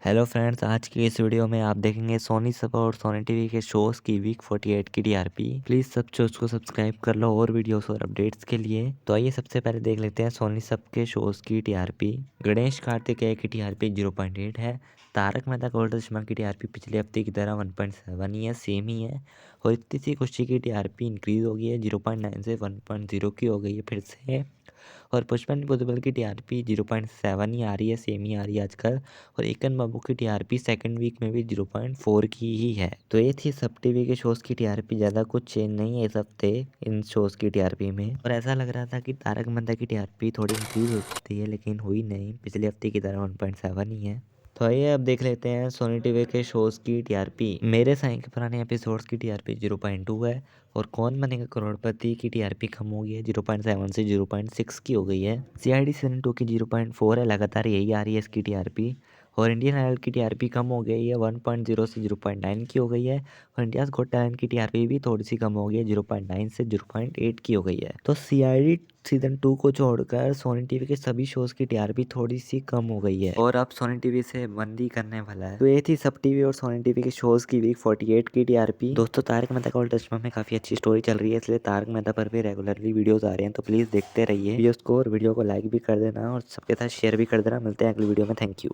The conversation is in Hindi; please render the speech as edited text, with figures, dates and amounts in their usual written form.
हेलो फ्रेंड्स, आज की इस वीडियो में आप देखेंगे सोनी सब और सोनी टीवी के शोज़ की वीक 48 की टीआरपी। प्लीज़ सब शोज़ को सब्सक्राइब कर लो और वीडियोस और अपडेट्स के लिए। तो आइए सबसे पहले देख लेते हैं सोनी सब के शोज़ की टीआरपी। गणेश कार्तिकेय की टीआरपी 0.8 है। तारक मेहता का उल्टा चश्मा की टीआरपी पिछले हफ्ते की तरह 1.7 ही है, सेम ही है। और इतनी सी खुशी की टीआरपी इंक्रीज़ हो गई है, 0.9 से 1.0 की हो गई है फिर से। और पुष्पन बुद्धबल की टीआरपी 0.7 ही आ रही है, सेम ही आ रही है आजकल। और एकन बाबू की टीआरपी सेकंड वीक में भी 0.4 की ही है। तो ये थी सब टीवी के शोज़ की टीआरपी। ज़्यादा कुछ चेंज नहीं है इस हफ्ते इन शोज़ की टीआरपी में। और ऐसा लग रहा था कि तारक मेहता की टीआरपी थोड़ी इंक्रीज हो सकती है, लेकिन हुई नहीं, पिछले हफ्ते की तरह 1.7 ही है। तो आइए अब देख लेते हैं सोनी टीवी के शोज़ की टीआरपी। मेरे साईं के पुराने एपिसोड्स की टीआरपी 0.2 है। और कौन बनेगा करोड़पति की टीआरपी कम हो गई है, 0.7 से 0.6 की हो गई है। सीआईडी सीजन 2 की 0.4 है, लगातार यही आ रही है इसकी टीआरपी। और इंडियन आइडल की टीआरपी कम हो गई है, 1.0 से 0.9 की हो गई है। और इंडियाज़ गॉट टैलेंट की टीआरपी भी थोड़ी सी कम हो गई है, 0.9 से 0.8 की हो गई है। तो सीआईडी सीजन 2 को छोड़कर सोनी टीवी के सभी शोज़ की टीआरपी थोड़ी सी कम हो गई है और अब सोनी टीवी से बंद ही करने वाला है। तो ये थी सब टीवी और सोनी टीवी के शोज़ की वीक 48 की टीआरपी। दोस्तों, तारक मेहता का उल्टा चश्मा में काफ़ी अच्छी स्टोरी चल रही है, इसलिए तारक मेहता पर भी रेगुलरली वीडियोस आ रहे हैं। तो प्लीज़ देखते रहिए वीडियोस को और वीडियो को लाइक भी कर देना और सबके साथ शेयर भी कर देना। मिलते हैं अगली वीडियो में। Thank you.